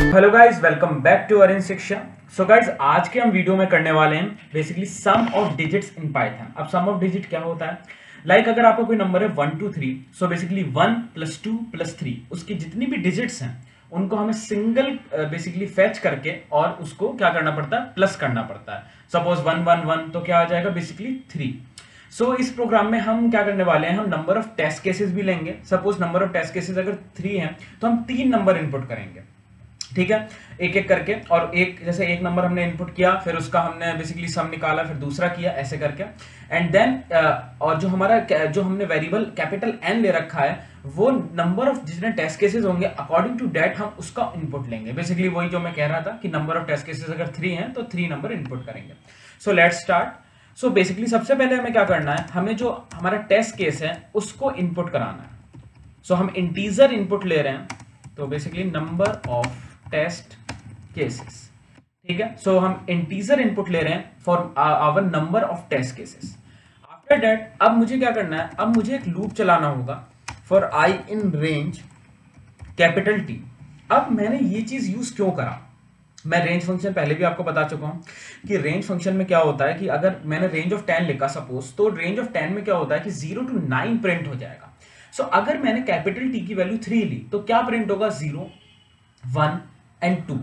Hello guys, welcome back to Arin Shiksha. So guys, आज के हम वीडियो में करने वाले हैं basically sum of digits in Python. अब सम ऑफ डिजिट क्या होता है? लाइक अगर आपका कोई नंबर है 1 2 3, सो बेसिकली 1 + 2 + 3 उसकी जितनी भी डिजिट्स हैं उनको हमें सिंगल बेसिकली फेच करके और उसको क्या करना पड़ता है, प्लस करना पड़ता है। सपोज 1 1 1 तो क्या आ जाएगा, बेसिकली 3। सो इस प्रोग्राम में हम क्या करने वाले हैं, हम नंबर ऑफ टेस्ट केसेस भी लेंगे। Suppose number of test cases अगर 3 हैं तो हम 3 नंबर इनपुट करेंगे, ठीक है, एक एक करके। और एक जैसे एक नंबर हमने इनपुट किया, फिर उसका हमने बेसिकली सम निकाला, फिर दूसरा किया, ऐसे करके। एंड देन और जो हमने वेरिएबल कैपिटल एन ले रखा है, वो नंबर ऑफ जितने टेस्ट केसेस होंगे अकॉर्डिंग टू दैट हम उसका इनपुट लेंगे। बेसिकली वही जो मैं कह रहा था कि नंबर ऑफ टेस्ट केसेस अगर 3 हैं तो 3 नंबर इनपुट करेंगे। So let's start. So basically सबसे पहले हमें क्या करना है, हमें जो हमारा टेस्ट केस है उसको इनपुट कराना है। सो हम इंटीजर इनपुट ले रहे हैं, तो basically number of test cases, ठीक है। सो हम इंटीजर इनपुट ले रहे हैं for our number of test cases. After that अब मुझे क्या करना है, अब मुझे एक लूप चलाना होगा for I in range capital T. अब मैंने ये चीज यूज क्यों करा, मैं रेंज फंक्शन पहले भी आपको बता चुका हूं कि रेंज फंक्शन में क्या होता है कि अगर मैंने रेंज ऑफ 10 लिखा सपोज, तो रेंज ऑफ 10 में क्या होता है कि 0 to 9 प्रिंट हो जाएगा। सो अगर मैंने कैपिटल टी की वैल्यू 3 ली तो क्या प्रिंट होगा, 0 1 एंड 2।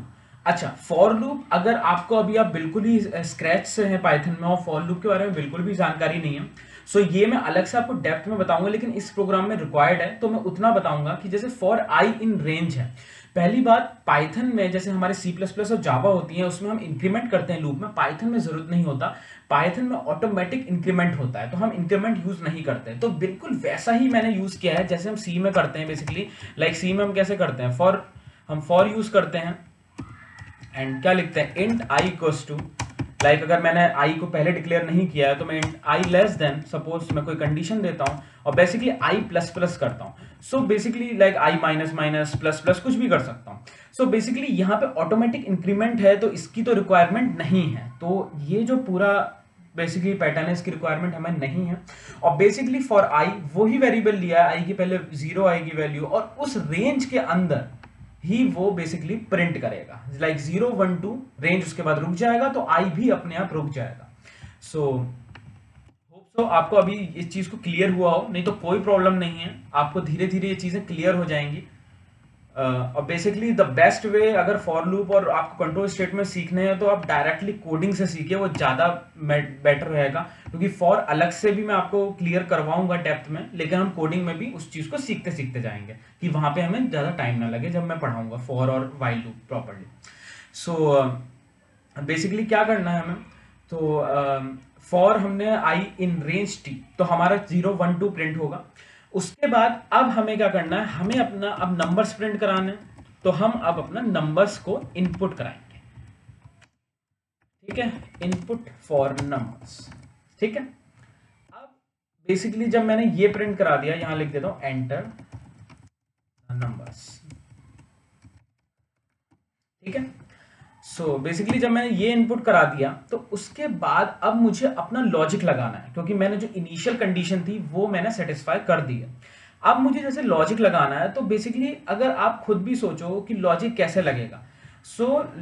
अच्छा, फॉर लूप अगर आपको अभी आप बिल्कुल ही स्क्रैच से हैं पाइथन में और फॉर लूप के बारे में बिल्कुल भी जानकारी नहीं है, सो ये मैं अलग से आपको डेप्थ में बताऊंगा, लेकिन इस प्रोग्राम में रिक्वायर्ड है तो मैं उतना बताऊंगा कि जैसे फॉर आई इन रेंज है। पहली बात, पाइथन में जैसे हमारे C++ और जावा होती है उसमें हम इंक्रीमेंट करते हैं लूप में, पाइथन में जरूरत नहीं होता। पाइथन में ऑटोमेटिक इंक्रीमेंट होता है, तो हम इंक्रीमेंट यूज नहीं करते। तो बिल्कुल वैसा ही मैंने यूज किया है जैसे हम सी में करते हैं। बेसिकली लाइक सी में हम कैसे करते हैं, हम फॉर यूज करते हैं एंड क्या लिखते हैं, int I equals to, like अगर मैंने आई को पहले डिक्लेयर नहीं किया है तो मैं इंट आई लेस देन, सपोज मैं कोई कंडीशन देता हूं और बेसिकली आई प्लस प्लस करता हूं। So basically like I minus minus plus plus कुछ भी कर सकता हूं। सो बेसिकली यहाँ पे ऑटोमेटिक इंक्रीमेंट है तो इसकी तो रिक्वायरमेंट नहीं है। तो ये जो पूरा बेसिकली पैटर्न है इसकी रिक्वायरमेंट हमें नहीं है। और बेसिकली फॉर आई वही वेरिएबल लिया है, आई की पहले 0 आएगी वैल्यू और उस रेंज के अंदर ही वो बेसिकली प्रिंट करेगा। लाइक 0 1 2 रेंज, उसके बाद रुक जाएगा तो आई भी अपने आप रुक जाएगा। सो होप सो आपको अभी इस चीज को क्लियर हुआ हो, नहीं तो कोई प्रॉब्लम नहीं है, आपको धीरे धीरे ये चीजें क्लियर हो जाएंगी। और बेसिकली द बेस्ट वे, अगर फॉर लूप और आपको कंट्रोल स्टेटमेंट सीखने हैं तो आप डायरेक्टली कोडिंग से सीखिए, वो ज्यादा बेटर रहेगा। क्योंकि फॉर अलग से भी मैं आपको क्लियर करवाऊंगा डेप्थ में, लेकिन हम कोडिंग में भी उस चीज को सीखते सीखते जाएंगे कि वहां पे हमें ज्यादा टाइम ना लगे जब मैं पढ़ाऊंगा फॉर और while loop properly. So basically क्या करना है हमें, तो फॉर हमने आई इन रेंज टी, तो हमारा 0 1 2 प्रिंट होगा। उसके बाद अब हमें क्या करना है, हमें अपना अब नंबर्स प्रिंट कराने हैं, तो हम अब अपना नंबर्स को इनपुट कराएंगे, ठीक है, इनपुट फॉर नंबर्स, ठीक है। अब बेसिकली जब मैंने ये प्रिंट करा दिया, यहां लिख देता हूं एंटर नंबर्स, ठीक है। सो बेसिकली जब मैंने ये इनपुट करा दिया तो उसके बाद अब मुझे अपना लॉजिक लगाना है, क्योंकि मैंने जो इनिशियल कंडीशन थी वो मैंने सेटिस्फाई कर दी है। अब मुझे जैसे लॉजिक लगाना है, तो बेसिकली अगर आप खुद भी सोचो कि लॉजिक कैसे लगेगा,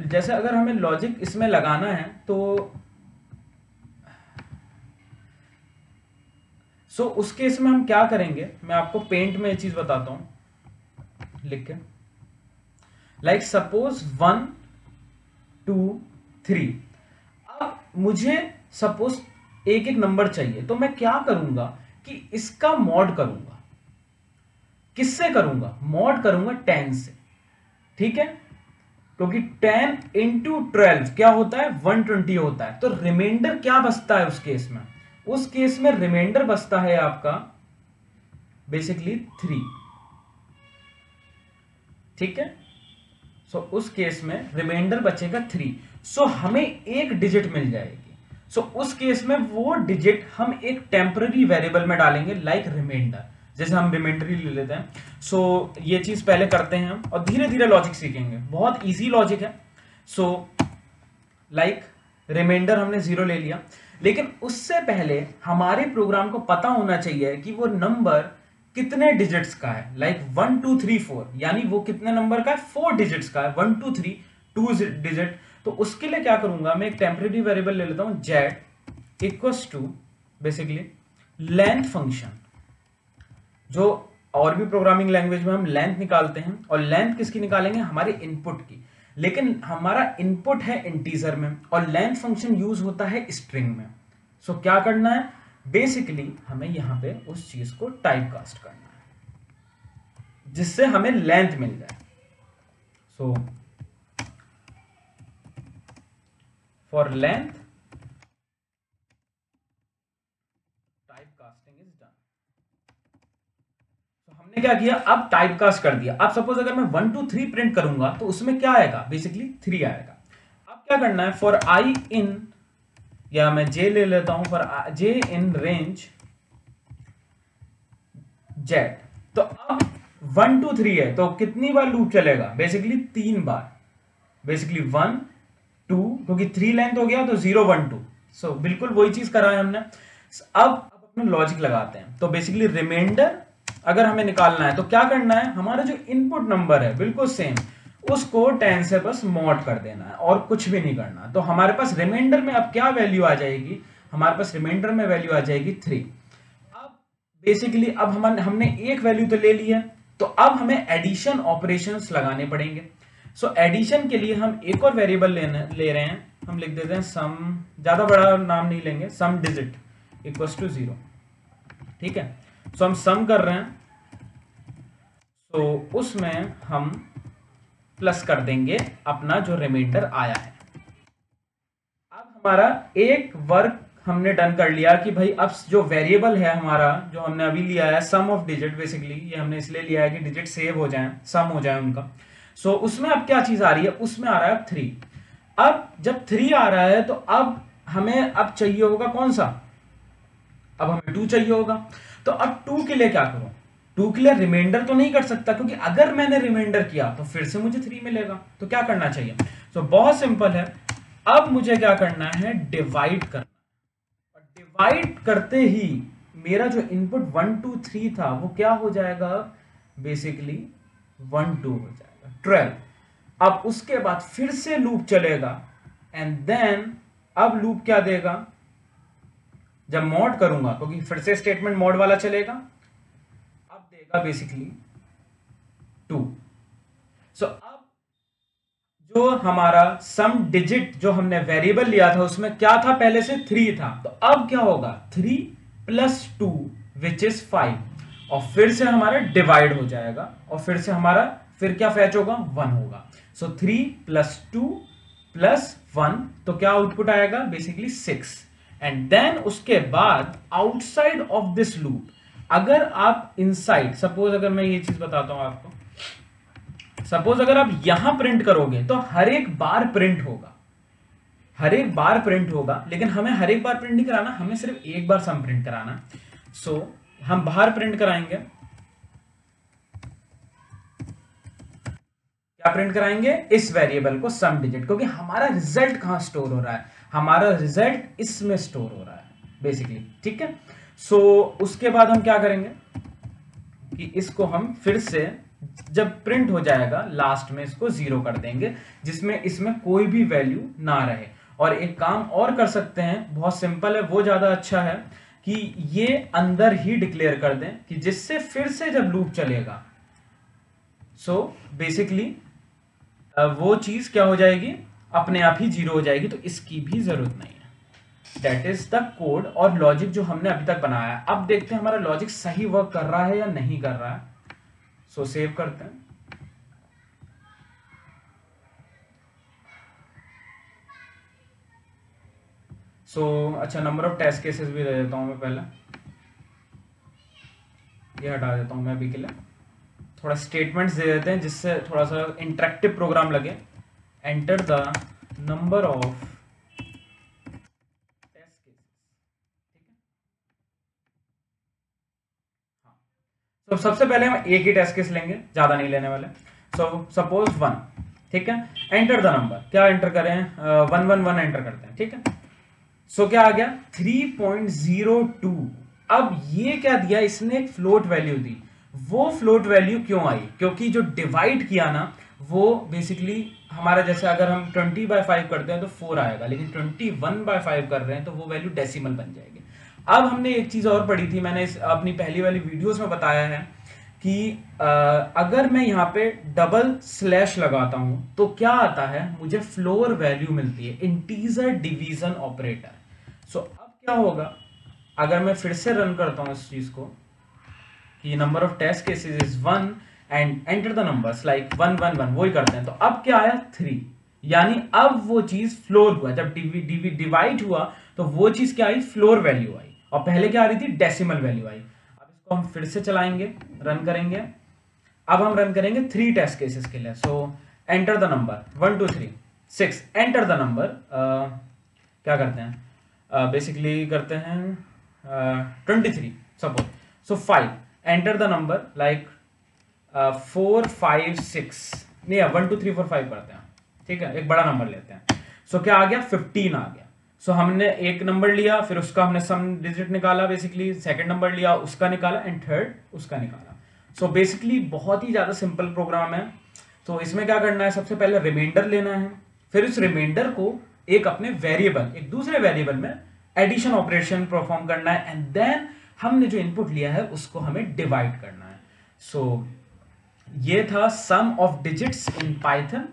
जैसे अगर हमें लॉजिक इसमें लगाना है तो उस केस में हम क्या करेंगे, मैं आपको पेंट में ये चीज बताता हूं लिख के। लाइक सपोज 1 2 3, अब मुझे सपोज एक एक नंबर चाहिए, तो मैं क्या करूंगा कि इसका मॉड करूंगा। किससे करूंगा, मॉड करूंगा 10 से, ठीक है, क्योंकि 10 into 12 क्या होता है, 120 होता है। तो रिमाइंडर क्या बचता है उस केस में, उस केस में रिमाइंडर बचता है आपका बेसिकली 3, ठीक है। सो उस केस में रिमाइंडर बचेगा 3, सो हमें एक डिजिट मिल जाएगी। सो उस केस में वो डिजिट हम एक टेम्पररी वेरिएबल में डालेंगे, लाइक रिमाइंडर, जैसे हम रिमाइंडर ही ले लेते हैं। सो ये चीज पहले करते हैं हम और धीरे धीरे लॉजिक सीखेंगे, बहुत इजी लॉजिक है। सो लाइक रिमाइंडर हमने 0 ले लिया, लेकिन उससे पहले हमारे प्रोग्राम को पता होना चाहिए कि वो नंबर कितने डिजिट्स का है, लाइक 1 2 3 4, यानी वो कितने नंबर का है, 4 डिजिट्स का है, 1 2 3 2 डिजिट। तो उसके लिए क्या करूंगा, मैं एक टेम्परेरी वेरिएबल ले लेता हूं, z equals to basically length function. जो और भी प्रोग्रामिंग लैंग्वेज में हम लेंथ निकालते हैं, और लेंथ किसकी निकालेंगे, हमारे इनपुट की, लेकिन हमारा इनपुट है इंटीजर में और लेंथ फंक्शन यूज होता है स्ट्रिंग में। सो क्या करना है, बेसिकली हमें यहां पे उस चीज को टाइप कास्ट करना है जिससे हमें लेंथ मिल जाए। So for length type casting is done. तो हमने क्या किया, अब टाइप कास्ट कर दिया। अब सपोज अगर मैं 1 2 3 प्रिंट करूंगा तो उसमें क्या आएगा, बेसिकली 3 आएगा। अब क्या करना है, फॉर आई इन, या मैं जे ले लेता हूं, for J in range Z. तो अब 1 2 3 है तो कितनी बार लूप चलेगा, बेसिकली 3 बार, बेसिकली 1 2, क्योंकि 3 लेंथ हो गया तो 0 1 2। सो बिल्कुल वही चीज करा है हमने। अब अपना लॉजिक लगाते हैं। तो बेसिकली रिमाइंडर अगर हमें निकालना है तो क्या करना है, हमारा जो इनपुट नंबर है बिल्कुल सेम, उसको 10 से बस मॉड कर देना है और कुछ भी नहीं करना। तो हमारे पास रिमाइंडर में अब क्या वैल्यू आ जाएगी, हमारे पास रिमाइंडर में वैल्यू आ जाएगी 3। अब बेसिकली अब हमने एक वैल्यू तो ले ली है, तो अब हमें एडिशन ऑपरेशंस लगाने पड़ेंगे। सो एडिशन के लिए हम एक और वेरिएबल ले रहे हैं, हम लिख देते हैं सम, ज्यादा बड़ा नाम नहीं लेंगे, सम डिजिट इक्वल्स टू 0। ठीक है, सो हम सम कर रहे हैं, तो उसमें हम प्लस कर देंगे अपना जो रिमाइंडर आया है। अब हमारा एक वर्क हमने डन कर लिया कि भाई अब जो वेरिएबल है हमारा, जो हमने अभी लिया है सम ऑफ डिजिट, बेसिकली ये हमने इसलिए लिया है कि डिजिट सेव हो जाए, सम हो जाए उनका। सो उसमें अब क्या चीज आ रही है, उसमें आ रहा है 3। अब जब 3 आ रहा है तो अब हमें अब चाहिए होगा कौन सा, अब हमें 2 चाहिए होगा। तो अब 2 के लिए क्या करूं, 2 के लिए रिमाइंडर तो नहीं कर सकता, क्योंकि अगर मैंने रिमाइंडर किया तो फिर से मुझे 3 मिलेगा। तो क्या करना चाहिए, तो बहुत सिंपल है, अब मुझे क्या करना है, डिवाइड करना। और डिवाइड करते ही मेरा जो इनपुट 1 2 3 था वो क्या हो जाएगा, बेसिकली 1 2 हो जाएगा, 12। अब उसके बाद फिर से लूप चलेगा, एंड देन अब लूप क्या देगा, जब मॉड करूंगा, क्योंकि फिर से स्टेटमेंट मॉड वाला चलेगा, अब देगा बेसिकली 2। सो अब जो हमारा सम डिजिट जो हमने वेरिएबल लिया था उसमें क्या था, पहले से 3 था, तो अब क्या होगा 3 प्लस 2 विच इज 5, और फिर से हमारा डिवाइड हो जाएगा, और फिर से हमारा फिर क्या फैच होगा, 1 होगा। सो 3 प्लस 2 प्लस 1, तो क्या आउटपुट आएगा, बेसिकली 6। एंड देन उसके बाद आउटसाइड ऑफ दिस लूप, अगर आप इनसाइड, सपोज अगर मैं ये चीज बताता हूं आपको, सपोज अगर आप यहां प्रिंट करोगे तो हर एक बार प्रिंट होगा, हर एक बार प्रिंट होगा, लेकिन हमें हर एक बार प्रिंट नहीं कराना, हमें सिर्फ एक बार सम प्रिंट कराना। सो हम बाहर प्रिंट कराएंगे, क्या प्रिंट कराएंगे, इस वेरिएबल को सम डिजिट, क्योंकि हमारा रिजल्ट कहां स्टोर हो रहा है, हमारा रिजल्ट इसमें स्टोर हो रहा है बेसिकली। ठीक है, सो उसके बाद हम क्या करेंगे कि इसको हम फिर से जब प्रिंट हो जाएगा लास्ट में इसको 0 कर देंगे, जिसमें इसमें कोई भी वैल्यू ना रहे। और एक काम और कर सकते हैं, बहुत सिंपल है, वो ज्यादा अच्छा है, कि ये अंदर ही डिक्लेयर कर दें, कि जिससे फिर से जब लूप चलेगा, सो बेसिकली वो चीज क्या हो जाएगी, अपने आप ही 0 हो जाएगी। तो इसकी भी जरूरत नहीं है। दैट इज द कोड और लॉजिक जो हमने अभी तक बनाया है। अब देखते हैं हमारा लॉजिक सही वर्क कर रहा है या नहीं कर रहा है। सो सेव करते हैं। अच्छा, नंबर ऑफ टेस्ट केसेस भी दे देता हूं मैं, पहले ये हटा देता हूं मैं अभी के लिए, थोड़ा स्टेटमेंट्स दे देते हैं जिससे थोड़ा सा इंटरेक्टिव प्रोग्राम लगे। Enter the number of test cases, ठीक है। हाँ, तो सबसे पहले हम एक ही टेस्ट केस लेंगे, ज्यादा नहीं लेने वाले। सपोज 1, ठीक है। एंटर द नंबर, क्या एंटर करें, 111 एंटर करते हैं, ठीक है। क्या आ गया, 3.02 अब ये क्या दिया, इसने एक फ्लोट वैल्यू दी। वो फ्लोट वैल्यू क्यों आई, क्योंकि जो डिवाइड किया ना वो बेसिकली हमारा, जैसे अगर हम 20/5 करते हैं तो 4 आएगा, लेकिन 21/5 कर रहे हैं तो वो वैल्यू डेसिमल बन जाएगी। अब हमने एक चीज और पढ़ी थी, मैंने अपनी पहली वाली वीडियोस में बताया है कि अगर मैं यहाँ पे डबल स्लैश लगाता हूं तो क्या आता है, मुझे फ्लोर वैल्यू मिलती है, इंटीजर डिवीजन ऑपरेटर। सो अब क्या होगा, अगर मैं फिर से रन करता हूं इस चीज को कि number of test cases is 1 and enter the numbers like 1 1 1, वही करते हैं, तो अब क्या आया 3, यानी अब वो चीज फ्लोर हुआ। जब डिवाइड हुआ तो वो चीज क्या आई, फ्लोर वैल्यू आई, और पहले क्या आ रही थी, डेसिमल वैल्यू आई। अब इसको हम फिर से चलाएंगे, रन करेंगे। अब हम रन करेंगे 3 टेस्ट केसेस के लिए। सो enter the number 1 2 3 6, enter the number, क्या करते हैं, बेसिकली करते हैं 23 suppose. So 5, enter the number like 4 5 6, नहीं 1 2 3 4 5 करते हैं, ठीक है, एक बड़ा नंबर लेते हैं। सो क्या आ गया, 15 आ गया। सो हमने एक नंबर लिया, फिर उसका हमने सम डिजिट निकाला, बेसिकली सेकंड नंबर लिया उसका निकाला, एंड थर्ड उसका निकाला। सो बेसिकली बहुत ही ज़्यादा सिंपल प्रोग्राम है। तो इसमें क्या करना है, सबसे पहले रिमाइंडर लेना है, फिर उस रिमाइंडर को एक अपने वेरिएबल, एक दूसरे वेरिएबल में एडिशन ऑपरेशन परफॉर्म करना है, एंड देन हमने जो इनपुट लिया है उसको हमें डिवाइड करना है। सो ये था सम ऑफ डिजिट्स इन पाइथन।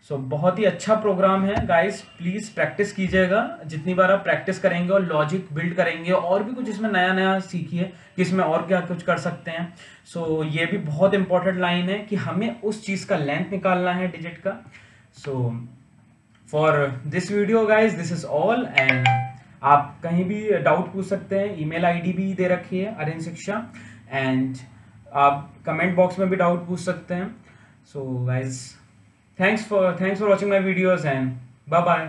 सो बहुत ही अच्छा प्रोग्राम है गाइस, प्लीज प्रैक्टिस कीजिएगा। जितनी बार आप प्रैक्टिस करेंगे और लॉजिक बिल्ड करेंगे और भी कुछ इसमें नया नया सीखिए कि इसमें और क्या कुछ कर सकते हैं। सो ये भी बहुत इंपॉर्टेंट लाइन है कि हमें उस चीज का लेंथ निकालना है डिजिट का। So for this video guys this is all, and आप कहीं भी डाउट पूछ सकते हैं, ईमेल आईडी भी दे रखी है आर्यन शिक्षा, एंड आप कमेंट बॉक्स में भी डाउट पूछ सकते हैं। So guys, thanks for watching my videos, and bye bye.